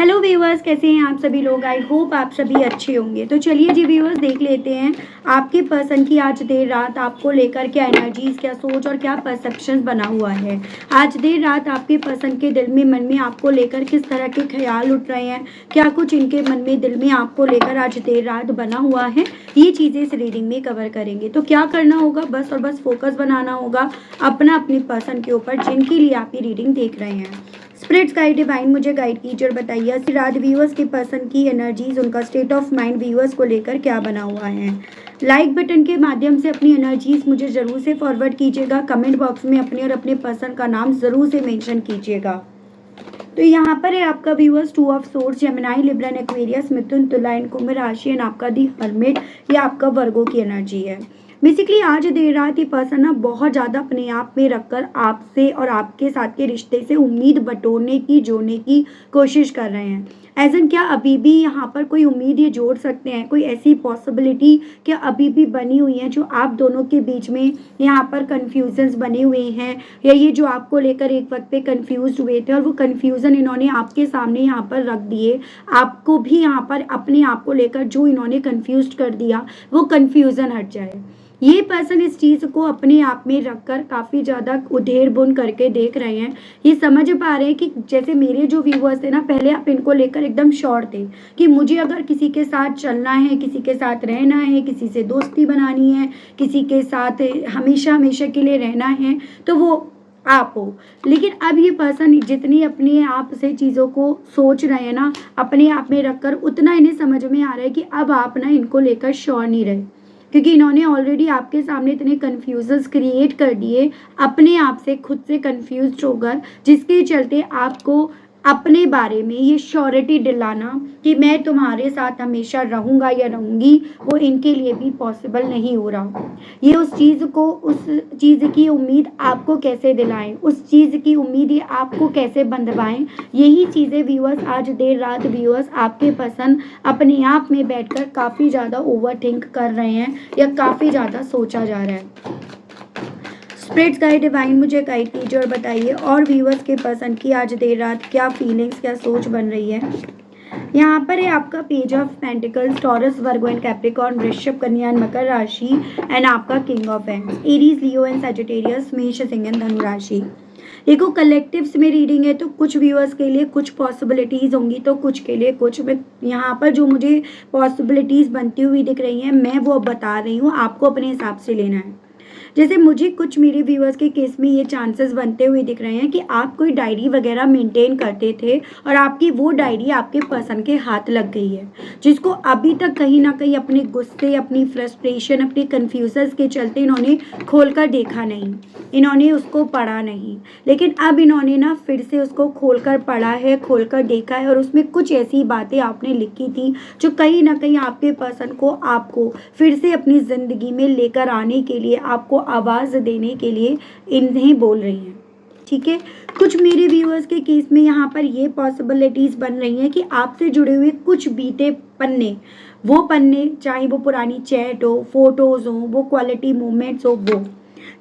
Hello viewers, कैसे हैं आप सभी लोग। आई होप आप सभी अच्छे होंगे। तो चलिए जी व्यूअर्स, देख लेते हैं आपके पर्सन की आज देर रात आपको लेकर क्या एनर्जीज, क्या सोच और क्या परसेप्शन बना हुआ है। आज देर रात आपके पर्सन के दिल में, मन में आपको लेकर किस तरह के ख्याल उठ रहे हैं, क्या कुछ इनके मन में, दिल में आपको लेकर आज देर रात बना हुआ है, ये चीज़ें इस रीडिंग में कवर करेंगे। तो क्या करना होगा, बस और बस फोकस बनाना होगा अपने पर्सन के ऊपर जिनके लिए आप ये रीडिंग देख रहे हैं। स्पिरिट्स गाइड, डिवाइन मुझे गाइड कीजिए और बताइए रात व्यूअर्स के पर्सन की एनर्जीज, उनका स्टेट ऑफ माइंड व्यूअर्स को लेकर क्या बना हुआ है। लाइक बटन के माध्यम से अपनी एनर्जीज मुझे जरूर से फॉरवर्ड कीजिएगा। कमेंट बॉक्स में अपने और अपने पर्सन का नाम जरूर से मेंशन कीजिएगा। तो यहाँ पर है आपका viewers two of swords, Gemini, Libra, Aquarius, मिथुन, तुला एंड कुंभ राशि एंड आपका दी हर्मिट, ये आपका वर्गो की एनर्जी है। बेसिकली आज देर रात ये पर्सन ना बहुत ज़्यादा अपने आप में रखकर आपसे और आपके साथ के रिश्ते से उम्मीद बटोरने की, जोड़ने की कोशिश कर रहे हैं। एज एन क्या अभी भी यहाँ पर कोई उम्मीद ये जोड़ सकते हैं, कोई ऐसी पॉसिबिलिटी क्या अभी भी बनी हुई है जो आप दोनों के बीच में यहाँ पर कन्फ्यूजन्स बने हुए हैं, या ये जो आपको लेकर एक वक्त पे कन्फ्यूज हुए थे और वो कन्फ्यूज़न इन्होंने आपके सामने यहाँ पर रख दिए, आपको भी यहाँ पर अपने आप को लेकर जो इन्होंने कन्फ्यूज कर दिया वो कन्फ्यूज़न हट जाए। ये पर्सन इस चीज़ को अपने आप में रखकर काफ़ी ज़्यादा उधेड़ बुन करके देख रहे हैं। ये समझ पा रहे हैं कि जैसे मेरे जो व्यूअर्स थे ना, पहले आप इनको लेकर एकदम श्योर थे कि मुझे अगर किसी के साथ चलना है, किसी के साथ रहना है, किसी से दोस्ती बनानी है, किसी के साथ हमेशा हमेशा के लिए रहना है, तो वो आप हो। लेकिन अब ये पर्सन जितनी अपने आप से चीज़ों को सोच रहे हैं ना, अपने आप में रखकर, उतना इन्हें समझ में आ रहा है कि अब आप ना इनको लेकर श्योर नहीं रहे, क्योंकि इन्होंने ऑलरेडी आपके सामने इतने कन्फ्यूजन्स क्रिएट कर दिए अपने आप से, खुद से कन्फ्यूज्ड होकर, जिसके चलते आपको अपने बारे में ये श्योरिटी दिलाना कि मैं तुम्हारे साथ हमेशा रहूँगा या रहूँगी, वो इनके लिए भी पॉसिबल नहीं हो रहा। ये उस चीज़ की उम्मीद आपको कैसे दिलाएं, उस चीज़ की उम्मीद ये आपको कैसे बंधवाएं, यही चीज़ें व्यूअर्स आज देर रात व्यूअर्स आपके पसंद अपने आप में बैठकर काफ़ी ज़्यादा ओवरथिंक कर रहे हैं या काफ़ी ज़्यादा सोचा जा रहा है। स्पिरिट्स गाइड, डिवाइन मुझे गाइड कीजिए और बताइए और व्यूअर्स के पर्सन की आज देर रात क्या फीलिंग्स, क्या सोच बन रही है। यहाँ पर है आपका page of pentacles, taurus, Virgo and Capricorn, वृषभ, कन्या एंड मकर राशि एंड आपका king of ends, Aries, Leo and Sagittarius, मेष, सिंह एंड धनु राशि। देखो कलेक्टिव्स में रीडिंग है तो कुछ व्यूअर्स के लिए कुछ पॉसिबिलिटीज़ होंगी तो कुछ के लिए कुछ। मैं यहाँ पर जो मुझे पॉसिबिलिटीज़ बनती हुई दिख रही हैं मैं वो बता रही हूँ, आपको अपने हिसाब से लेना है। जैसे मुझे कुछ मेरे व्यूअर्स के केस में ये चांसेस बनते हुए दिख रहे हैं कि आप कोई डायरी वगैरह मेंटेन करते थे और आपकी वो डायरी आपके पर्सन के हाथ लग गई है, जिसको अभी तक कहीं ना कहीं अपने गुस्से, अपनी फ्रस्ट्रेशन, अपनी कन्फ्यूजन्स के चलते इन्होंने खोलकर देखा नहीं, इन्होंने उसको पढ़ा नहीं। लेकिन अब इन्होंने ना फिर से उसको खोलकर पढ़ा है, खोलकर देखा है और उसमें कुछ ऐसी बातें आपने लिखी थी जो कहीं ना कहीं आपके पर्सन को आपको फिर से अपनी ज़िंदगी में लेकर आने के लिए, आपको आवाज़ देने के लिए इन्हें बोल रही हैं। ठीक है, कुछ मेरे व्यूअर्स के केस में यहाँ पर ये पॉसिबिलिटीज़ बन रही हैं कि आपसे जुड़े हुए कुछ बीते पन्ने, वो पन्ने चाहे वो पुरानी चैट हो, फोटोज़ हो, वो क्वालिटी मोमेंट्स हो, वो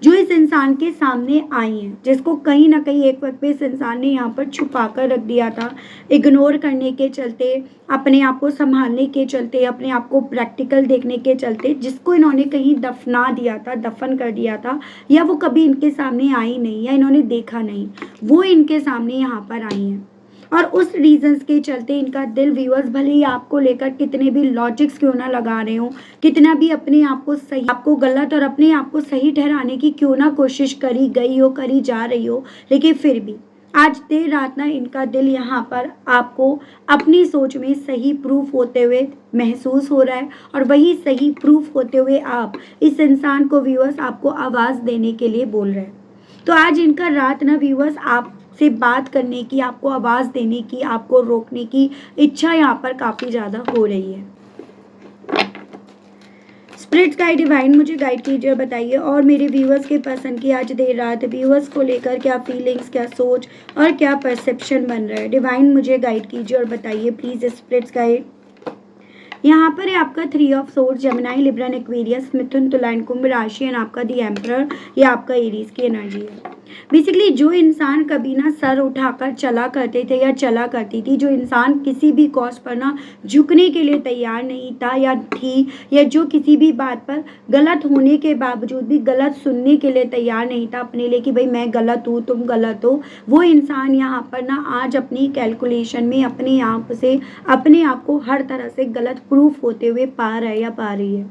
जो इस इंसान के सामने आई हैं, जिसको कहीं ना कहीं एक वक्त पे इस इंसान ने यहाँ पर छुपा कर रख दिया था, इग्नोर करने के चलते, अपने आप को संभालने के चलते, अपने आप को प्रैक्टिकल देखने के चलते, जिसको इन्होंने कहीं दफना दिया था, दफन कर दिया था, या वो कभी इनके सामने आई नहीं या इन्होंने देखा नहीं, वो इनके सामने यहाँ पर आई हैं। और उस रीजंस के चलते इनका दिल व्यूअर्स भले ही आपको लेकर कितने भी लॉजिक्स क्यों ना लगा रहे हो, कितना भी अपने आप को सही, आपको गलत और अपने आप को सही ठहराने की क्यों ना कोशिश करी गई हो, करी जा रही हो, लेकिन फिर भी आज देर रात ना इनका दिल यहाँ पर आपको अपनी सोच में सही प्रूफ होते हुए महसूस हो रहा है, और वही सही प्रूफ होते हुए आप इस इंसान को व्यूअर्स आपको आवाज़ देने के लिए बोल रहे हैं। तो आज इनका रात ना व्यूअर्स आप से बात करने की, आपको आवाज़ देने की, आपको रोकने की इच्छा यहाँ पर काफ़ी ज़्यादा हो रही है। स्पिरिट्स गाइड, डिवाइन मुझे गाइड कीजिए और बताइए और मेरे व्यूअर्स के पर्सन की आज देर रात व्यूअर्स को लेकर क्या फीलिंग्स, क्या सोच और क्या परसेप्शन बन रहा है। डिवाइन मुझे गाइड कीजिए और बताइए प्लीज़ स्पिरिट्स गाइड। यहाँ पर है आपका 3 of swords, Gemini, Libra, Aquarius, मिथुन, तुला एंड कुंभ राशि एंड आपका दी एम्परर, ये आपका एरीज की एनर्जी है। बेसिकली जो इंसान कभी ना सर उठाकर चला करते थे या चला करती थी, जो इंसान किसी भी कॉस्ट पर ना झुकने के लिए तैयार नहीं था या थी, या जो किसी भी बात पर गलत होने के बावजूद भी गलत सुनने के लिए तैयार नहीं था अपने लिए कि भाई मैं गलत हूँ, तुम गलत हो, वो इंसान यहाँ पर ना आज अपनी कैलकुलेशन में अपने आप से अपने आप को हर तरह से गलत प्रूफ होते हुए पा रहा है या पा रही है।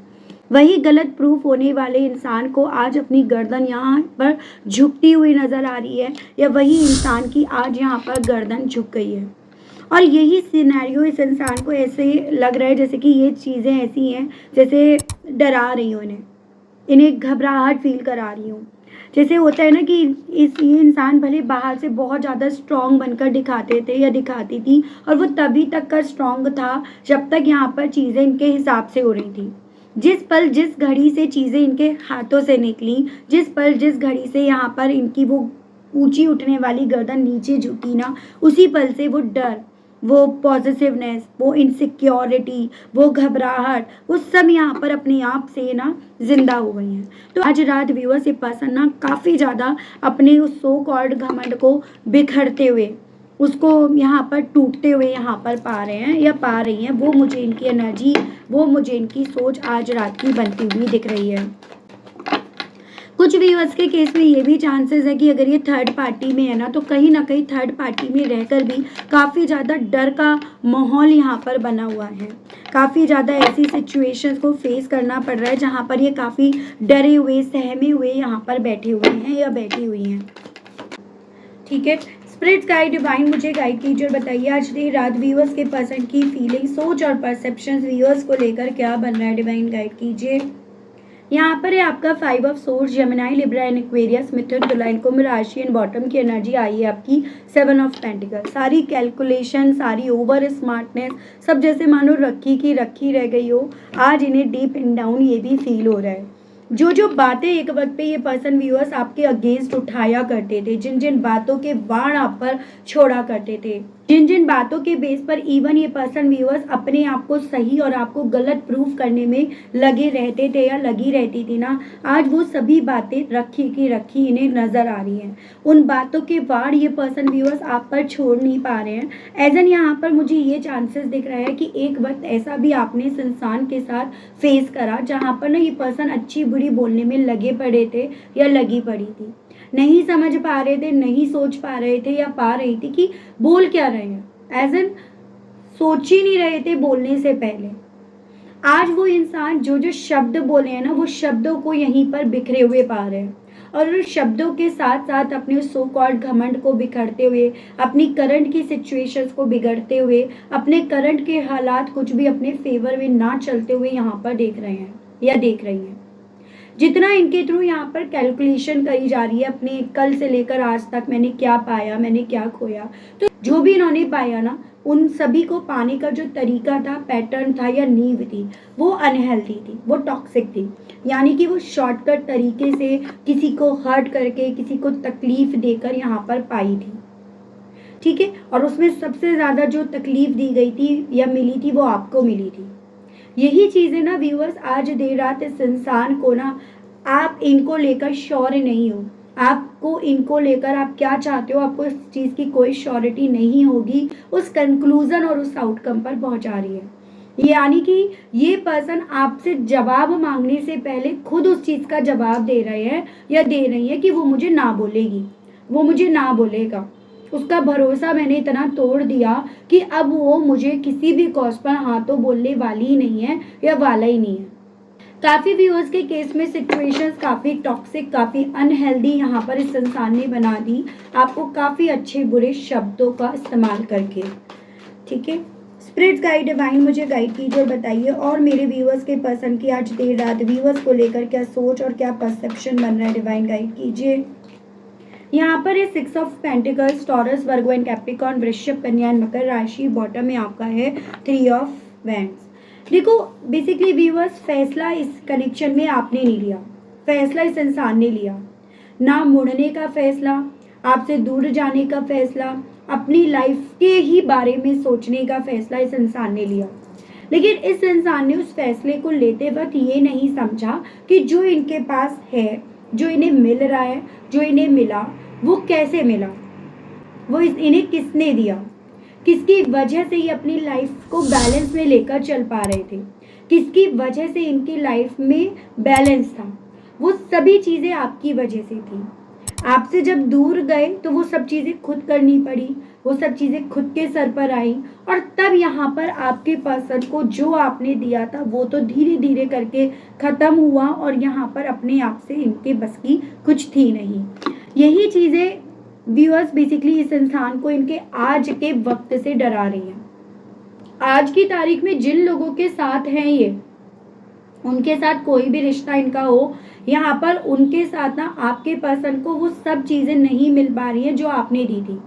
वही गलत प्रूफ होने वाले इंसान को आज अपनी गर्दन यहाँ पर झुकती हुई नजर आ रही है, या वही इंसान की आज यहाँ पर गर्दन झुक गई है। और यही सिनेरियो इस इंसान को ऐसे लग रहा है जैसे कि ये चीज़ें ऐसी हैं जैसे डरा रही हूँ इन्हें घबराहट फील करा रही हूँ। जैसे होता है ना कि ये इंसान भले बाहर से बहुत ज़्यादा स्ट्रॉन्ग बनकर दिखाते थे या दिखाती थी, और वो तभी तक का स्ट्रॉन्ग था जब तक यहाँ पर चीज़ें इनके हिसाब से हो रही थी। जिस पल जिस घड़ी से चीज़ें इनके हाथों से निकली, जिस पल जिस घड़ी से यहाँ पर इनकी वो ऊंची उठने वाली गर्दन नीचे झुकी ना, उसी पल से वो डर, वो पॉजिटिवनेस, वो इनसिक्योरिटी, वो घबराहट, वो सब यहाँ पर अपने आप से ना जिंदा हो गई हैं। तो आज रात व्यूअर्स ये पर्सन ना काफ़ी ज़्यादा अपने उस सो कॉल्ड घमंड को बिखरते हुए, उसको यहाँ पर टूटते हुए यहाँ पर पा रहे हैं या पा रही हैं। वो मुझे इनकी एनर्जी, वो मुझे इनकी सोच आज रात की बनती हुई दिख रही है। कुछ व्यूअर्स के केस में ये भी चांसेस है कि अगर ये थर्ड पार्टी में है ना, तो कहीं ना कहीं थर्ड पार्टी में रहकर भी काफ़ी ज़्यादा डर का माहौल यहाँ पर बना हुआ है। काफ़ी ज़्यादा ऐसी सिचुएशंस को फेस करना पड़ रहा है जहाँ पर ये काफ़ी डरे हुए, सहमे हुए यहाँ पर बैठे हुए हैं या बैठी हुई हैं। ठीक है, स्पिरिट गाइड डिवाइन मुझे गाइड कीजिए और बताइए आज देर रात व्यूअर्स के पर्सन की फीलिंग, सोच और परसेप्शंस व्यूअर्स को लेकर क्या बन रहा है। डिवाइन गाइड कीजिए। यहाँ पर है आपका 5 of swords, Gemini, Libra and Aquarius, मिथुन, तुला, कुंभ राशि एंड बॉटम की एनर्जी आई है आपकी 7 ऑफ पेंटिकल। सारी कैलकुलेशन, सारी ओवर स्मार्टनेस सब जैसे मानो रखी की रखी रह गई हो। आज इन्हें डीप इन डाउन ये भी फील हो रहा है। जो बातें एक वक्त पे ये पर्सन व्यूअर्स आपके अगेंस्ट उठाया करते थे, जिन जिन बातों के वाण आप पर छोड़ा करते थे, जिन जिन बातों के बेस पर इवन ये पर्सन व्यूअर्स अपने आप को सही और आपको गलत प्रूफ करने में लगे रहते थे या लगी रहती थी ना, आज वो सभी बातें रखी की रखी इन्हें नजर आ रही हैं। उन बातों के वाण ये पर्सन व्यूअर्स आप पर छोड़ नहीं पा रहे हैं। एज एन यहाँ पर मुझे ये चांसेस दिख रहा है कि एक वक्त ऐसा भी आपने इस इंसान के साथ फेस करा जहाँ पर ना ये पर्सन अच्छी बुरी बोलने में लगे पड़े थे या लगी पड़ी थी, नहीं समझ पा रहे थे, नहीं सोच पा रहे थे या पा रही थी कि बोल क्या रहे हैं, एज एन सोच ही नहीं रहे थे बोलने से पहले। आज वो इंसान जो शब्द बोले हैं ना, वो शब्दों को यहीं पर बिखरे हुए पा रहे हैं, और उन शब्दों के साथ साथ अपने उस सो कॉल्ड घमंड को बिखरते हुए, अपनी करंट की सिचुएशंस को बिगड़ते हुए, अपने करंट के हालात कुछ भी अपने फेवर में ना चलते हुए यहाँ पर देख रहे हैं या देख रही हैं। जितना इनके थ्रू यहाँ पर कैलकुलेशन करी जा रही है अपने कल से लेकर आज तक, मैंने क्या पाया, मैंने क्या खोया, तो जो भी इन्होंने पाया ना, उन सभी को पाने का जो तरीका था, पैटर्न था या नींव थी, वो अनहेल्दी थी, वो टॉक्सिक थी। यानी कि वो शॉर्टकट तरीके से किसी को हर्ट करके, किसी को तकलीफ देकर यहाँ पर पाई थी। ठीक है, और उसमें सबसे ज़्यादा जो तकलीफ दी गई थी या मिली थी, वो आपको मिली थी। यही चीज़ें ना व्यूअर्स आज देर रात इस इंसान को ना, आप इनको लेकर श्योर नहीं हो, आपको इनको लेकर आप क्या चाहते हो, आपको इस चीज़ की कोई श्योरिटी नहीं होगी, उस कंक्लूजन और उस आउटकम पर पहुंचा रही है। यानी कि ये पर्सन आपसे जवाब मांगने से पहले खुद उस चीज़ का जवाब दे रहे हैं या दे रही है कि वो मुझे ना बोलेगी, वो मुझे ना बोलेगा। उसका भरोसा मैंने इतना तोड़ दिया कि अब वो मुझे किसी भी कॉज पर हाँ तो बोलने वाली ही नहीं है या वाला ही नहीं है। काफ़ी व्यूअर्स के केस में सिचुएशंस काफ़ी टॉक्सिक, काफ़ी अनहेल्दी यहाँ पर इस इंसान ने बना दी, आपको काफ़ी अच्छे बुरे शब्दों का इस्तेमाल करके। ठीक है, स्पिरिट गाइड डिवाइन मुझे गाइड कीजिए और बताइए, और मेरे व्यूअर्स के पर्सन की आज देर रात व्यूअर्स को लेकर क्या सोच और क्या परसेप्शन बन रहा है। डिवाइन गाइड कीजिए। यहाँ पर है 6 of pentacles, taurus, Virgo and Capricorn, वृश्चिक, कन्या एंड मकर राशि। बॉटम में आपका है 3 ऑफ वैंड्स। देखो बेसिकली व्यूअर्स, फैसला इस कनेक्शन में आपने नहीं लिया, फैसला इस इंसान ने लिया। ना मुड़ने का फैसला, आपसे दूर जाने का फैसला, अपनी लाइफ के ही बारे में सोचने का फैसला इस इंसान ने लिया। लेकिन इस इंसान ने उस फैसले को लेते वक्त ये नहीं समझा कि जो इनके पास है, जो इन्हें मिल रहा है, जो इन्हें मिला, वो कैसे मिला, वो इन्हें किसने दिया, किसकी वजह से ये अपनी लाइफ को बैलेंस में लेकर चल पा रहे थे, किसकी वजह से इनकी लाइफ में बैलेंस था। वो सभी चीज़ें आपकी वजह से थी। आपसे जब दूर गए तो वो सब चीज़ें खुद करनी पड़ी, वो सब चीज़ें खुद के सर पर आई, और तब यहाँ पर आपके पर्सन को जो आपने दिया था वो तो धीरे धीरे करके ख़त्म हुआ, और यहाँ पर अपने आप से इनके बस की कुछ थी नहीं। यही चीज़ें व्यूअर्स बेसिकली इस इंसान को इनके आज के वक्त से डरा रही हैं। आज की तारीख में जिन लोगों के साथ हैं ये, उनके साथ कोई भी रिश्ता इनका हो, यहाँ पर उनके साथ ना आपके पर्सन को वो सब चीज़ें नहीं मिल पा रही हैं जो आपने दी थी।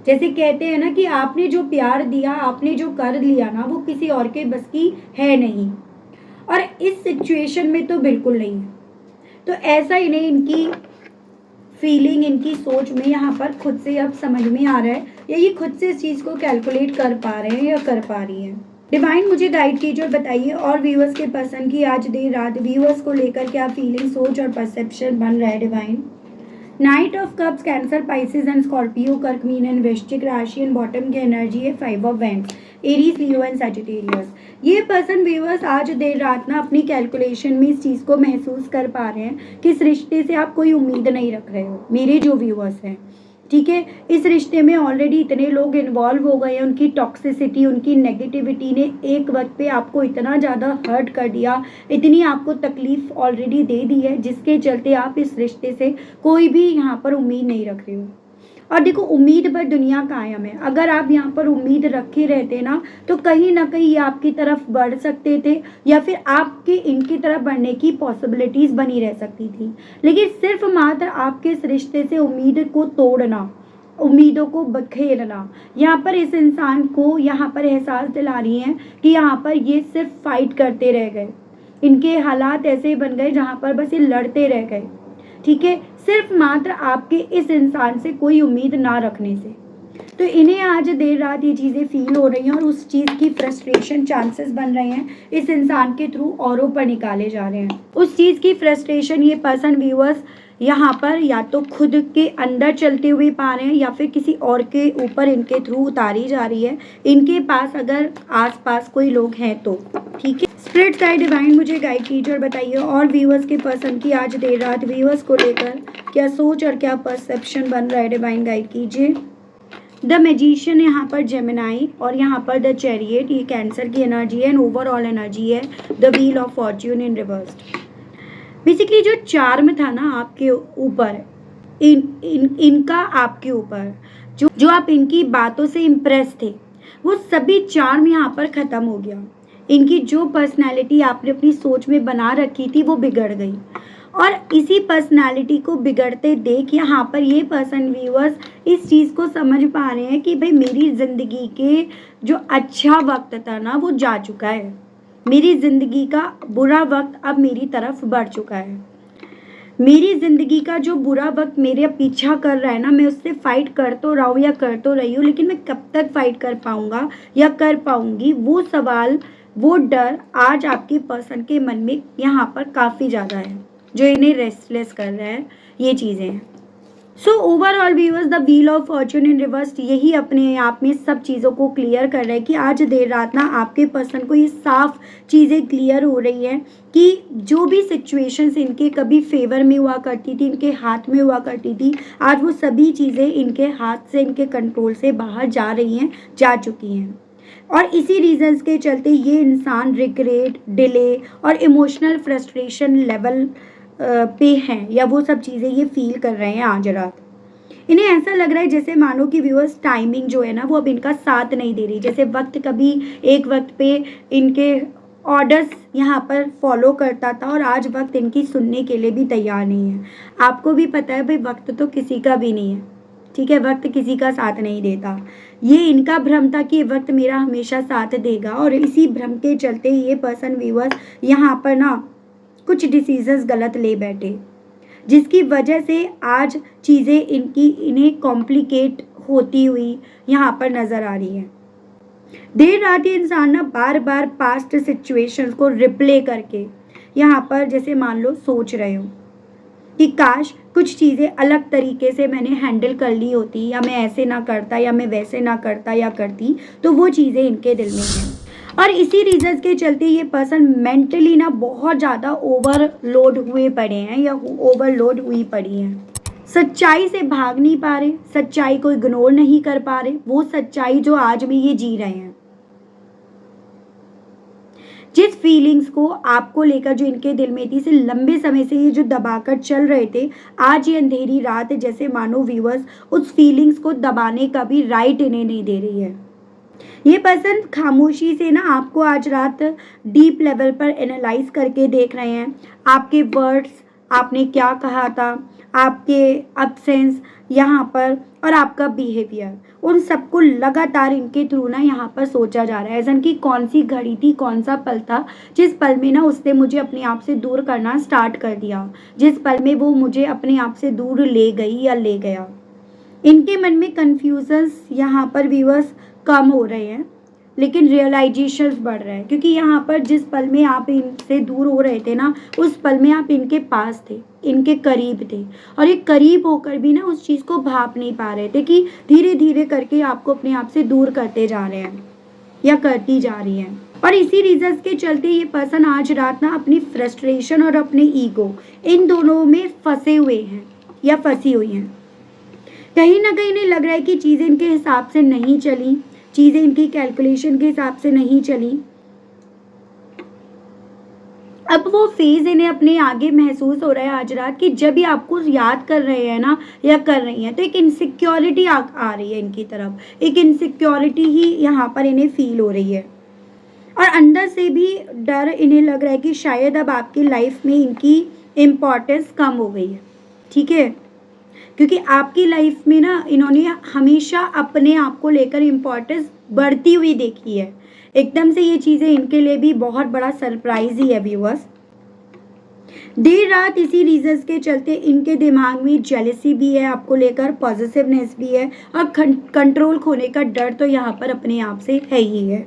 जैसे कहते हैं ना कि आपने जो प्यार दिया, आपने जो कर लिया ना, वो किसी और के बस की है नहीं, और इस सिचुएशन में तो बिल्कुल नहीं है। तो ऐसा इन्हें इनकी फीलिंग, इनकी सोच में यहाँ पर खुद से अब समझ में आ रहा है, या ये खुद से इस चीज़ को कैलकुलेट कर पा रहे हैं या कर पा रही हैं। डिवाइन मुझे गाइड कीजिए और बताइए, और व्यूअर्स के पर्सन की आज देर रात व्यूअर्स को लेकर क्या फीलिंग, सोच और परसेप्शन बन रहा है divine. Night of cups, cancer, Pisces and Scorpio, कर्क, मीन एंड वृश्चिक राशि एंड बॉटम की एनर्जी है 5 of vents, Aries, Leo and Sagittarius. ये पर्सन व्यूअर्स आज देर रात ना अपनी कैलकुलेशन में इस चीज़ को महसूस कर पा रहे हैं कि इस रिश्ते से आप कोई उम्मीद नहीं रख रहे हो, मेरे जो व्यूअर्स हैं, ठीक है। इस रिश्ते में ऑलरेडी इतने लोग इन्वॉल्व हो गए हैं, उनकी टॉक्सिसिटी, उनकी नेगेटिविटी ने एक वक्त पे आपको इतना ज़्यादा हर्ट कर दिया, इतनी आपको तकलीफ ऑलरेडी दे दी है, जिसके चलते आप इस रिश्ते से कोई भी यहाँ पर उम्मीद नहीं रख रहे हो। और देखो, उम्मीद पर दुनिया कायम है। अगर आप यहाँ पर उम्मीद रखे रहते ना, तो कहीं ना कहीं ये आपकी तरफ बढ़ सकते थे, या फिर आपके इनकी तरफ बढ़ने की पॉसिबिलिटीज़ बनी रह सकती थी। लेकिन सिर्फ मात्र आपके इस रिश्ते से उम्मीद को तोड़ना, उम्मीदों को बखेरना, यहाँ पर इस इंसान को यहाँ पर एहसास दिला रही हैं कि यहाँ पर ये सिर्फ फाइट करते रह गए। इनके हालात ऐसे बन गए जहाँ पर बस ये लड़ते रह गए, ठीक है, सिर्फ मात्र आपके इस इंसान से कोई उम्मीद ना रखने से। तो इन्हें आज देर रात ये चीज़ें फील हो रही हैं, और उस चीज़ की फ्रस्ट्रेशन चांसेस बन रहे हैं इस इंसान के थ्रू औरों पर निकाले जा रहे हैं। उस चीज़ की फ्रस्ट्रेशन ये पर्सन व्यूअर्स यहाँ पर या तो खुद के अंदर चलते हुए पा रहे हैं, या फिर किसी और के ऊपर इनके थ्रू उतारी जा रही है, इनके पास अगर आसपास कोई लोग हैं तो, ठीक है। स्पिरिट गाइड डिवाइन मुझे गाइड कीजिए और बताइए, और व्यूअर्स के पर्सन की आज देर रात व्यूअर्स को लेकर क्या सोच और क्या परसेप्शन बन रहा है, डिवाइन गाइड कीजिए। द मैजिशियन यहाँ पर जेमिनाई, और यहाँ पर द चैरियट, ये कैंसर की एनर्जी है, एंड ओवरऑल एनर्जी है the wheel of Fortune in reversed. Basically जो चार्म था ना आपके ऊपर, इनका आपके ऊपर जो आप इनकी बातों से इम्प्रेस थे, वो सभी चार्म यहाँ पर ख़त्म हो गया। इनकी जो पर्सनैलिटी आपने अपनी सोच में बना रखी थी वो बिगड़ गई, और इसी पर्सनैलिटी को बिगड़ते देख यहाँ पर ये पर्सन व्यूअर्स इस चीज़ को समझ पा रहे हैं कि भाई मेरी ज़िंदगी के जो अच्छा वक्त था ना वो जा चुका है, मेरी ज़िंदगी का बुरा वक्त अब मेरी तरफ बढ़ चुका है। मेरी ज़िंदगी का जो बुरा वक्त मेरे पीछा कर रहा है ना, मैं उससे फाइट कर तो रहा हूँ या कर तो रही हूँ, लेकिन मैं कब तक फाइट कर पाऊँगा या कर पाऊँगी, वो सवाल, वो डर आज आपके पर्सन के मन में यहाँ पर काफ़ी ज़्यादा है, जो इन्हें रेस्टलेस कर रहा है, ये चीज़ें हैं। So overall viewers, the wheel of Fortune in reverse यही अपने आप में सब चीज़ों को क्लियर कर रहा है कि आज देर रात ना आपके पर्सन को ये साफ चीज़ें क्लियर हो रही हैं कि जो भी सिचुएशंस इनके कभी फेवर में हुआ करती थी, इनके हाथ में हुआ करती थी, आज वो सभी चीज़ें इनके हाथ से, इनके कंट्रोल से बाहर जा रही हैं, जा चुकी हैं। और इसी रीजंस के चलते ये इंसान रिग्रेट, डिले और इमोशनल फ्रस्ट्रेशन लेवल पे हैं, या वो सब चीज़ें ये फील कर रहे हैं आज रात। इन्हें ऐसा लग रहा है जैसे मानो कि व्यूअर्स टाइमिंग जो है ना वो अब इनका साथ नहीं दे रही, जैसे वक्त कभी एक वक्त पे इनके ऑर्डर्स यहाँ पर फॉलो करता था, और आज वक्त इनकी सुनने के लिए भी तैयार नहीं है। आपको भी पता है भाई, वक्त तो किसी का भी नहीं है, ठीक है, वक्त किसी का साथ नहीं देता। ये इनका भ्रम था कि वक्त मेरा हमेशा साथ देगा, और इसी भ्रम के चलते ये पर्सन व्यूअर्स यहाँ पर ना कुछ डिसीजंस गलत ले बैठे, जिसकी वजह से आज चीज़ें इन्हें कॉम्प्लिकेट होती हुई यहाँ पर नज़र आ रही है। देर रात ये इंसान ना बार बार पास्ट सिचुएशंस को रिप्ले करके यहाँ पर जैसे मान लो सोच रहे हो, कि काश कुछ चीज़ें अलग तरीके से मैंने हैंडल कर ली होती, या मैं ऐसे ना करता, या मैं वैसे ना करता या करती, तो वो चीज़ें इनके दिल में हैं। और इसी रीज़न्स के चलते ये पर्सन मेंटली ना बहुत ज़्यादा ओवरलोड हुए पड़े हैं, या ओवरलोड हुई पड़ी हैं। सच्चाई से भाग नहीं पा रहे, सच्चाई को इग्नोर नहीं कर पा रहे, वो सच्चाई जो आज भी ये जी रहे हैं। जिस फीलिंग्स को आपको लेकर जो इनके दिल में थी, इसे लंबे समय से ये जो दबाकर चल रहे थे, आज ये अंधेरी रात जैसे मानो व्यूअर्स उस फीलिंग्स को दबाने का भी राइट इन्हें नहीं दे रही है। ये पर्सन खामोशी से ना आपको आज रात डीप लेवल पर एनालाइज करके देख रहे हैं। आपके वर्ड्स, आपने क्या कहा था, आपके अब्सेंस यहाँ पर, और आपका बिहेवियर, उन सबको लगातार इनके थ्रू ना यहाँ पर सोचा जा रहा है। एजन की कौन सी घड़ी थी, कौन सा पल था जिस पल में ना उसने मुझे अपने आप से दूर करना स्टार्ट कर दिया, जिस पल में वो मुझे अपने आप से दूर ले गई या ले गया। इनके मन में कन्फ्यूजन्स यहाँ पर व्यूअर्स कम हो रहे हैं, लेकिन रियलाइजेशंस बढ़ रहे हैं, क्योंकि यहाँ पर जिस पल में आप इनसे दूर हो रहे थे ना, उस पल में आप इनके पास थे, इनके करीब थे, और ये करीब होकर भी ना उस चीज़ को भाप नहीं पा रहे थे कि धीरे धीरे करके आपको अपने आप से दूर करते जा रहे हैं या करती जा रही हैं। और इसी रीजंस के चलते ये पर्सन आज रात ना अपनी फ्रस्ट्रेशन और अपने ईगो, इन दोनों में फंसे हुए हैं या फंसी हुई हैं। कहीं ना कहीं इन्हें लग रहा है कि चीज़ें इनके हिसाब से नहीं चली, चीज़ें इनकी कैलकुलेशन के हिसाब से नहीं चली। अब वो फेज इन्हें अपने आगे महसूस हो रहा है आज रात कि जब ये आपको याद कर रहे हैं ना या कर रही हैं, तो एक इनसिक्योरिटी आ रही है इनकी तरफ, एक इनसिक्योरिटी ही यहाँ पर इन्हें फील हो रही है। और अंदर से भी डर इन्हें लग रहा है कि शायद अब आपकी लाइफ में इनकी इम्पोर्टेंस कम हो गई है। ठीक है, क्योंकि आपकी लाइफ में ना इन्होंने हमेशा अपने आप को लेकर इम्पोर्टेंस बढ़ती हुई देखी है। एकदम से ये चीज़ें इनके लिए भी बहुत बड़ा सरप्राइज ही है व्यूअर्स। देर रात इसी रीजंस के चलते इनके दिमाग में जेलसी भी है आपको लेकर, पॉजिटिवनेस भी है, और कंट्रोल खोने का डर तो यहाँ पर अपने आप से है ही है।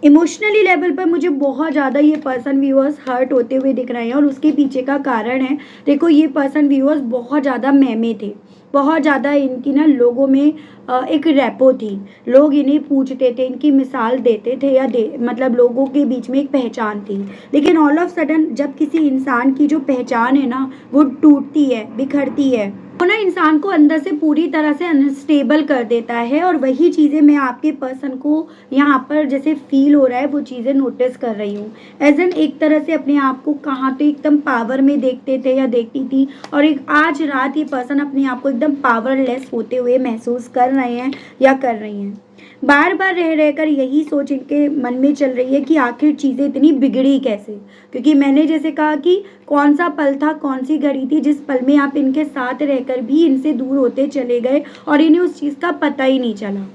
इमोशनली लेवल पर मुझे बहुत ज़्यादा ये पर्सन व्यूअर्स हर्ट होते हुए दिख रहे हैं, और उसके पीछे का कारण है, देखो ये पर्सन व्यूअर्स बहुत ज़्यादा महमे थे, बहुत ज़्यादा इनकी ना लोगों में एक रेपो थी। लोग इन्हें पूछते थे, इनकी मिसाल देते थे, या मतलब लोगों के बीच में एक पहचान थी। लेकिन ऑल ऑफ सडन जब किसी इंसान की जो पहचान है ना वो टूटती है, बिखरती है, वो ना इंसान को अंदर से पूरी तरह से अनस्टेबल कर देता है। और वही चीज़ें मैं आपके पर्सन को यहाँ पर जैसे फील हो रहा है, वो चीज़ें नोटिस कर रही हूँ। एज एन एक तरह से अपने आप को कहाँ तो एकदम पावर में देखते थे या देखती थी, और एक आज रात ये पर्सन अपने आप को एकदम पावरलेस होते हुए महसूस कर रहे हैं या कर रही हैं। बार बार रह रहकर यही सोच इनके मन में चल रही है कि आखिर चीज़ें इतनी बिगड़ी कैसे, क्योंकि मैंने जैसे कहा कि कौन सा पल था, कौन सी घड़ी थी जिस पल में आप इनके साथ रहकर भी इनसे दूर होते चले गए और इन्हें उस चीज़ का पता ही नहीं चला।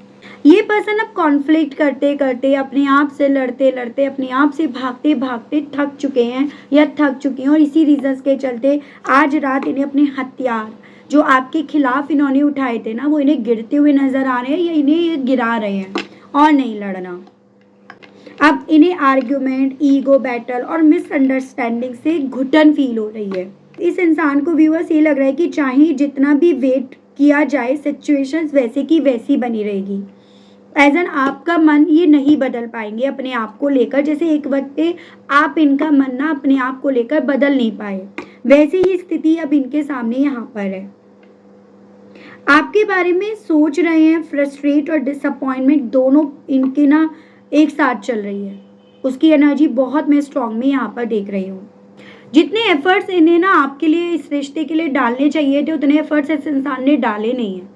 ये पर्सन अब कॉन्फ्लिक्ट करते करते, अपने आप से लड़ते लड़ते, अपने आप से भागते भागते थक चुके हैं या थक चुकी हैं, और इसी रीजंस के चलते आज रात इन्हें अपने हथियार जो आपके खिलाफ इन्होंने उठाए थे ना, वो इन्हें गिरते हुए नजर आ रहे हैं, या इन्हें ये गिरा रहे हैं और नहीं लड़ना। अब इन्हें आर्ग्यूमेंट, ईगो बैटल और मिसअंडरस्टैंडिंग से घुटन फील हो रही है। इस इंसान को व्यूअर्स ये लग रहा है कि चाहे जितना भी वेट किया जाए, सिचुएशंस वैसे की वैसी बनी रहेगी। एज एन आपका मन ये नहीं बदल पाएंगे अपने आप को लेकर, जैसे एक वक्त पे आप इनका मन ना अपने आप को लेकर बदल नहीं पाए, वैसे ही स्थिति अब इनके सामने यहाँ पर है। आपके बारे में सोच रहे हैं, फ्रस्ट्रेट और डिसअपॉइंटमेंट दोनों इनके ना एक साथ चल रही है। उसकी एनर्जी बहुत मैं स्ट्रॉन्ग में यहाँ पर देख रही हूँ। जितने एफर्ट्स इन्हें ना आपके लिए, इस रिश्ते के लिए डालने चाहिए थे, उतने एफर्ट्स इस इंसान ने डाले नहीं हैं।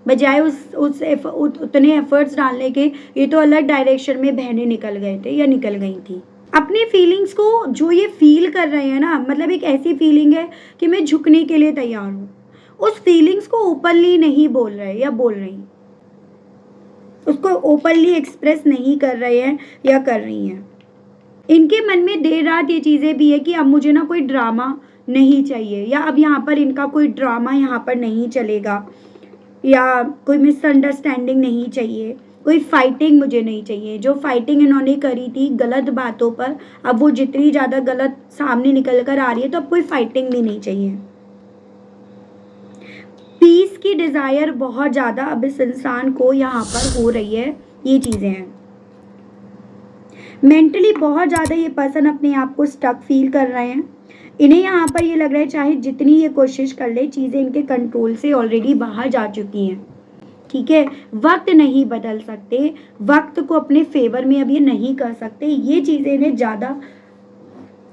बजाय उतने एफर्ट्स डालने के, ये तो अलग डायरेक्शन में बहने निकल गए थे या निकल गई थी। अपनी फीलिंग्स को जो ये फील कर रहे हैं ना, मतलब एक ऐसी फीलिंग है कि मैं झुकने के लिए तैयार हूँ, उस फीलिंग्स को ओपनली नहीं बोल रहे या बोल रही, उसको ओपनली एक्सप्रेस नहीं कर रहे हैं या कर रही हैं। इनके मन में देर रात ये चीज़ें भी है कि अब मुझे ना कोई ड्रामा नहीं चाहिए, या अब यहाँ पर इनका कोई ड्रामा यहाँ पर नहीं चलेगा, या कोई मिसअंडरस्टैंडिंग नहीं चाहिए, कोई फाइटिंग मुझे नहीं चाहिए। जो फाइटिंग इन्होंने करी थी गलत बातों पर, अब वो जितनी ज़्यादा गलत सामने निकल कर आ रही है, तो अब कोई फाइटिंग भी नहीं चाहिए। पीस की डिज़ायर बहुत ज़्यादा अब इस इंसान को यहाँ पर हो रही है, ये चीज़ें हैं। मेंटली बहुत ज़्यादा ये पर्सन अपने आप को स्टक फील कर रहे हैं। इन्हें यहाँ पर ये लग रहा है चाहे जितनी ये कोशिश कर ले, चीज़ें इनके कंट्रोल से ऑलरेडी बाहर जा चुकी हैं। ठीक है, वक्त नहीं बदल सकते, वक्त को अपने फेवर में अब ये नहीं कर सकते, ये चीज़ें इन्हें ज़्यादा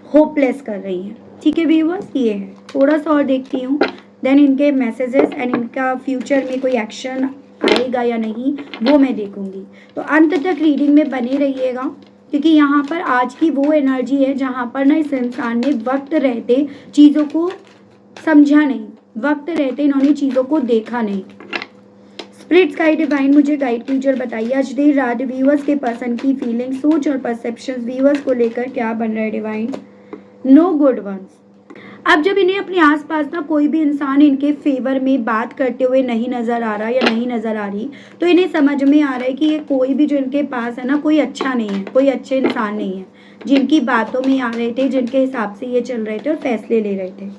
होपलेस कर रही हैं। ठीक है व्यूअर्स, ये है। थोड़ा सा और देखती हूँ, देन इनके मैसेजेस एंड इनका फ्यूचर में कोई एक्शन आएगा या नहीं वो मैं देखूंगी। तो अंत तक रीडिंग में बने रहिएगा, क्योंकि यहाँ पर आज की वो एनर्जी है जहाँ पर ना इस इंसान ने वक्त रहते चीज़ों को समझा नहीं, वक्त रहते इन्होंने चीज़ों को देखा नहीं। स्पिरिट्स गाइड डिवाइन मुझे गाइड कीजिए, बताइए आज देर रात व्यूअर्स के पर्सन की फीलिंग, सोच और परसेप्शंस व्यूअर्स को लेकर क्या बन रहा है डिवाइन। No good ones. अब जब इन्हें अपने आसपास ना कोई भी इंसान इनके फेवर में बात करते हुए नहीं नज़र आ रहा या नहीं नज़र आ रही, तो इन्हें समझ में आ रहा है कि ये कोई भी जो इनके पास है ना, कोई अच्छा नहीं है, कोई अच्छे इंसान नहीं है, जिनकी बातों में आ रहे थे, जिनके हिसाब से ये चल रहे थे और फैसले ले रहे थे।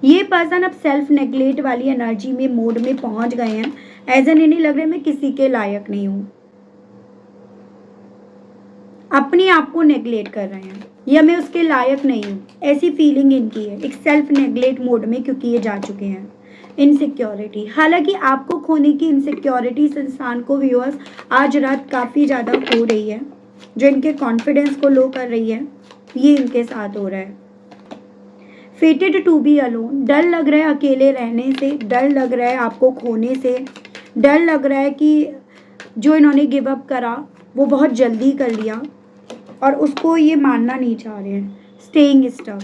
ये पर्सन अब सेल्फ नेग्लेक्ट वाली एनर्जी में मोड में पहुंच गए हैं। एज एन इन्हें लग रहा है मैं किसी के लायक नहीं हूँ, अपने आप को नेग्लेक्ट कर रहे हैं, या मैं उसके लायक नहीं हूँ, ऐसी फीलिंग इनकी है एक सेल्फ नेग्लेक्ट मोड में, क्योंकि ये जा चुके हैं। इनसिक्योरिटी, हालांकि आपको खोने की इनसिक्योरिटी इस इंसान को व्यूअर्स आज रात काफ़ी ज़्यादा हो रही है, जो इनके कॉन्फिडेंस को लो कर रही है, ये इनके साथ हो रहा है। फेटेड टू बी अलोन, डर लग रहा है अकेले रहने से, डर लग रहा है आपको खोने से, डर लग रहा है कि जो इन्होंने गिव अप करा वो बहुत जल्दी कर लिया और उसको ये मानना नहीं चाह रहे हैं। स्टेइंग स्टक,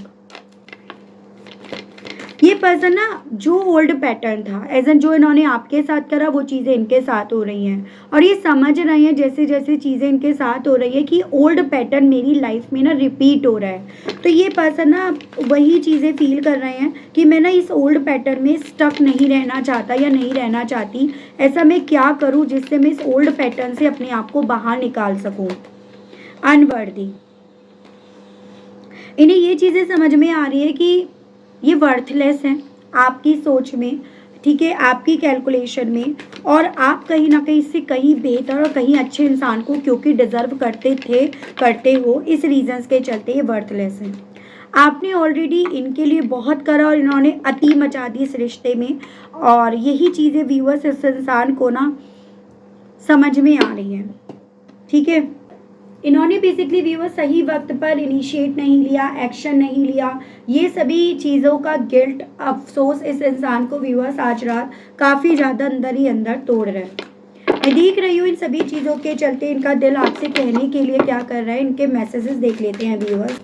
ये पर्सन ना जो ओल्ड पैटर्न था एज एन जो इन्होंने आपके साथ करा वो चीज़ें इनके साथ हो रही हैं, और ये समझ रहे हैं जैसे जैसे चीज़ें इनके साथ हो रही है कि ओल्ड पैटर्न मेरी लाइफ में ना रिपीट हो रहा है। तो ये पर्सन ना वही चीज़ें फील कर रहे हैं कि मैं ना इस ओल्ड पैटर्न में स्टक नहीं रहना चाहता या नहीं रहना चाहती, ऐसा मैं क्या करूँ जिससे मैं इस ओल्ड पैटर्न से अपने आप को बाहर निकाल सकूँ। अनवर्दी, इन्हें ये चीज़ें समझ में आ रही है कि ये वर्थलेस हैं आपकी सोच में, ठीक है, आपकी कैलकुलेशन में, और आप कहीं ना कहीं इससे कहीं बेहतर और कहीं अच्छे इंसान को क्योंकि डिजर्व करते हो, इस रीजंस के चलते ये वर्थलेस हैं। आपने ऑलरेडी इनके लिए बहुत करा और इन्होंने अति मचा दी इस रिश्ते में, और यही चीज़ें व्यूअर्स इस इंसान को ना समझ में आ रही हैं। ठीक है, इन्होंने बेसिकली व्यूअर्स सही वक्त पर इनिशिएट नहीं लिया, एक्शन नहीं लिया, ये सभी चीज़ों का गिल्ट अफसोस इस इंसान को व्यूअर्स आज रात काफ़ी ज़्यादा अंदर ही अंदर तोड़ रहा है। मैं देख रही हूँ इन सभी चीज़ों के चलते इनका दिल आपसे कहने के लिए क्या कर रहा है, इनके मैसेजेस देख लेते हैं व्यूअर्स।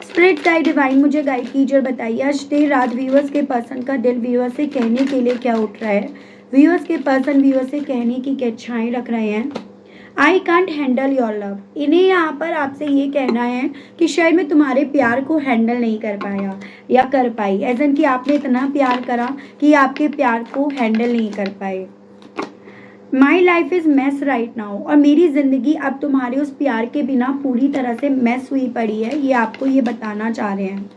स्पिरिट गाइड डिवाइन मुझे गाइड कीजिए, बताइए आज देर रात व्यूअर्स के पर्सन का दिल व्यूअर्स से कहने के लिए क्या उठ रहा है। व्यूअर्स के पर्सन व्यूअर्स से कहने की क्या इच्छाएं रख रहे हैं। I can't handle your love, इन्हें यहाँ पर आपसे ये कहना है कि शायद मैं तुम्हारे प्यार को हैंडल नहीं कर पाया या कर पाई, एज एन कि आपने इतना प्यार करा कि आपके प्यार को हैंडल नहीं कर पाए। My life is mess right now, और मेरी ज़िंदगी अब तुम्हारे उस प्यार के बिना पूरी तरह से मैस हुई पड़ी है, ये आपको ये बताना चाह रहे हैं।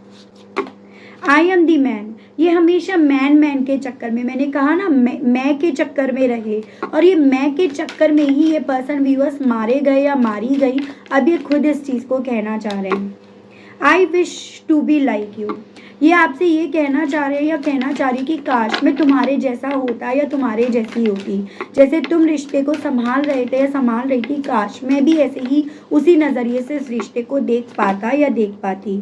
आई एम दी मैन, ये हमेशा मैन के चक्कर में, मैंने कहा ना मैं के चक्कर में रहे, और ये मैं के चक्कर में ही ये पर्सन व्यूअर्स मारे गए या मारी गई, अब ये खुद इस चीज़ को कहना चाह रहे हैं। I wish to be like you, ये आपसे ये कहना चाह रहे हैं या कहना चाह रही कि काश मैं तुम्हारे जैसा होता या तुम्हारे जैसी होती, जैसे तुम रिश्ते को संभाल रहे थे या संभाल रही थी, काश मैं भी ऐसे ही उसी नज़रिए से इस रिश्ते को देख पाता या देख पाती।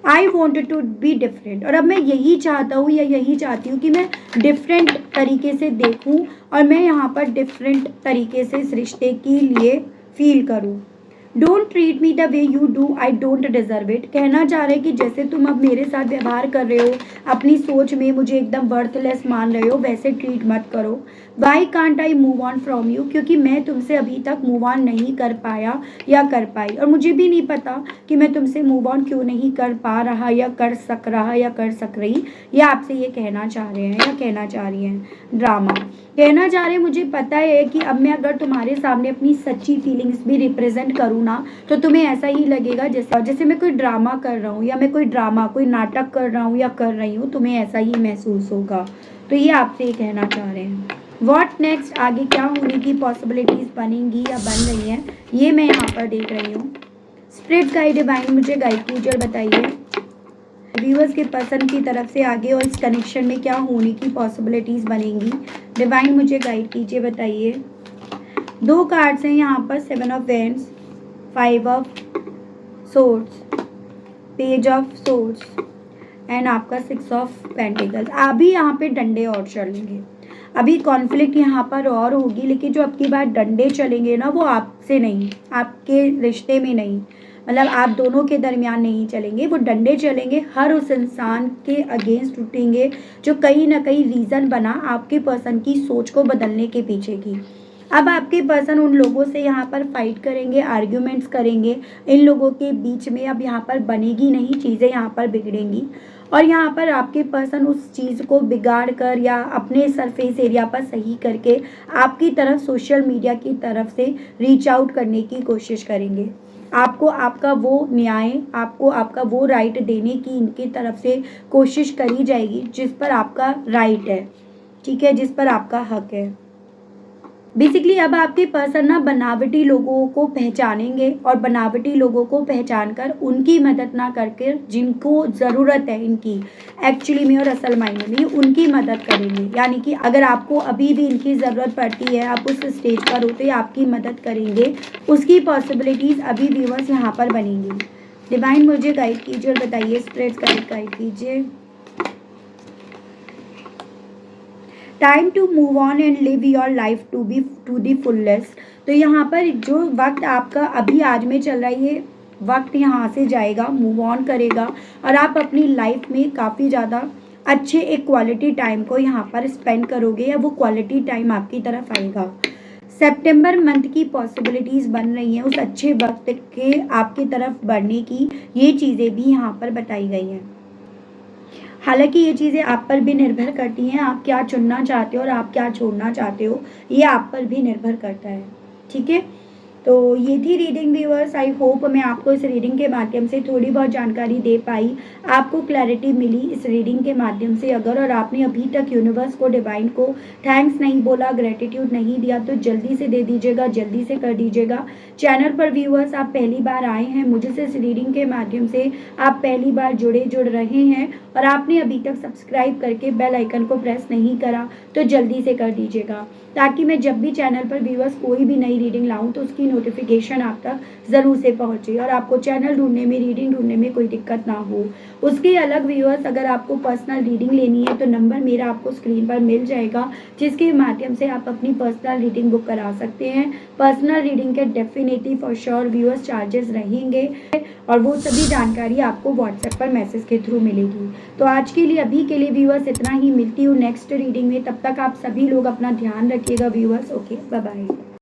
I want to be different, और अब मैं यही चाहता हूँ या यही चाहती हूँ कि मैं डिफरेंट तरीके से देखूँ और मैं यहाँ पर डिफरेंट तरीके से इस रिश्ते के लिए फील करूँ। Don't treat me the way you do, I don't deserve it. कहना चाह रहे हैं कि जैसे तुम अब मेरे साथ व्यवहार कर रहे हो, अपनी सोच में मुझे एकदम वर्थलेस मान रहे हो, वैसे ट्रीट मत करो। Why can't I move on from you, क्योंकि मैं तुमसे अभी तक मूव ऑन नहीं कर पाया या कर पाई, और मुझे भी नहीं पता कि मैं तुमसे मूव ऑन क्यों नहीं कर पा रहा या कर सक रहा या कर सक रही। या आपसे ये कहना चाह रहे हैं या कहना चाह रही हैं। ड्रामा कहना चाह रहे हैं, मुझे पता है कि अब मैं अगर तुम्हारे सामने अपनी सच्ची फीलिंग्स भी रिप्रेजेंट करूँ ना, तो तुम्हें ऐसा ही लगेगा जैसे मैं कोई ड्रामा कर रहा हूँ, या मैं कोई नाटक कर रहा हूँ या कर रही हूँ, तुम्हें ऐसा ही महसूस होगा। तो ये आपसे ये कहना चाह रहे हैं। व्हाट नेक्स्ट, आगे क्या होने की पॉसिबिलिटीज बनेंगी या बन रही हैं, ये मैं यहाँ पर देख रही हूँ। स्पिरिट गाइड डिवाइन मुझे गाइड कीजिए और बताइए व्यूअर्स के पर्सन की तरफ से आगे और इस कनेक्शन में क्या होने की पॉसिबिलिटीज बनेंगी। डिवाइन मुझे गाइड कीजिए, बताइए। 2 कार्ड्स हैं यहाँ पर, 7 of vends, 5 of swords, page of swords and आपका 6 ऑफ पेंटिकल्स। अभी यहाँ पे डंडे और चलेंगे, अभी कॉन्फ्लिक्ट यहाँ पर और होगी, लेकिन जो आपकी बात डंडे चलेंगे ना, वो आपसे नहीं, आपके रिश्ते में नहीं, मतलब आप दोनों के दरमियान नहीं चलेंगे, वो डंडे चलेंगे हर उस इंसान के अगेंस्ट उठेंगे जो कहीं ना कहीं रीज़न बना आपके पर्सन की सोच को बदलने के पीछे की। अब आपके पर्सन उन लोगों से यहाँ पर फाइट करेंगे, आर्ग्यूमेंट्स करेंगे, इन लोगों के बीच में अब यहाँ पर बनेगी नहीं, चीज़ें यहाँ पर बिगड़ेंगी, और यहाँ पर आपके पर्सन उस चीज़ को बिगाड़ कर या अपने सरफेस एरिया पर सही करके आपकी तरफ, सोशल मीडिया की तरफ से रीच आउट करने की कोशिश करेंगे। आपको आपका वो न्याय, आपको आपका वो राइट देने की इनकी तरफ से कोशिश करी जाएगी जिस पर आपका राइट है, ठीक है, जिस पर आपका हक है। बेसिकली अब आपके पर्सन ना बनावटी लोगों को पहचानेंगे, और बनावटी लोगों को पहचान कर उनकी मदद ना करके जिनको ज़रूरत है इनकी एक्चुअली में और असल मायने में, उनकी मदद करेंगे। यानी कि अगर आपको अभी भी इनकी ज़रूरत पड़ती है, आप उस स्टेज पर होते, आपकी मदद करेंगे, उसकी पॉसिबिलिटीज़ अभी व्यूअर्स यहाँ पर बनेंगी। डिवाइन मुझे गाइड कीजिए और बताइए, स्प्रेड्स गाइड कीजिए। Time to move on and live your life to the fullest. तो यहाँ पर जो वक्त आपका अभी आज में चल रहा है, ये वक्त यहाँ से जाएगा, मूव ऑन करेगा, और आप अपनी लाइफ में काफ़ी ज़्यादा अच्छे एक क्वालिटी टाइम को यहाँ पर स्पेंड करोगे, या वो क्वालिटी टाइम आपकी तरफ आएगा। सितंबर मंथ की पॉसिबिलिटीज़ बन रही हैं उस अच्छे वक्त के आपकी तरफ बढ़ने की, ये चीज़ें भी यहाँ पर बताई गई हैं। हालांकि ये चीज़ें आप पर भी निर्भर करती हैं, आप क्या चुनना चाहते हो और आप क्या छोड़ना चाहते हो, ये आप पर भी निर्भर करता है, ठीक है। तो ये थी रीडिंग व्यूअर्स। आई होप मैं आपको इस रीडिंग के माध्यम से थोड़ी बहुत जानकारी दे पाई, आपको क्लैरिटी मिली इस रीडिंग के माध्यम से। अगर और आपने अभी तक यूनिवर्स को, डिवाइन को थैंक्स नहीं बोला, ग्रेटिट्यूड नहीं दिया, तो जल्दी से दे दीजिएगा, जल्दी से कर दीजिएगा। चैनल पर व्यूअर्स आप पहली बार आए हैं, मुझे से इस रीडिंग के माध्यम से आप पहली बार जुड़ रहे हैं, और आपने अभी तक सब्सक्राइब करके बेल आइकन को प्रेस नहीं करा, तो जल्दी से कर दीजिएगा, ताकि मैं जब भी चैनल पर व्यूअर्स कोई भी नई रीडिंग लाऊं तो उसकी नोटिफिकेशन आप तक ज़रूर से पहुंचे, और आपको चैनल ढूंढने में, रीडिंग ढूंढने में कोई दिक्कत ना हो। उसके अलग व्यूअर्स अगर आपको पर्सनल रीडिंग लेनी है तो नंबर मेरा आपको स्क्रीन पर मिल जाएगा, जिसके माध्यम से आप अपनी पर्सनल रीडिंग बुक करा सकते हैं। पर्सनल रीडिंग के definitely for sure viewers charges रहेंगे, और वो सभी जानकारी आपको व्हाट्सएप पर मैसेज के थ्रू मिलेगी। तो आज के लिए, अभी के लिए व्यूअर्स इतना ही, मिलती हूँ नेक्स्ट रीडिंग में। तब तक आप सभी लोग अपना ध्यान रखिएगा व्यूअर्स। Okay, bye bye.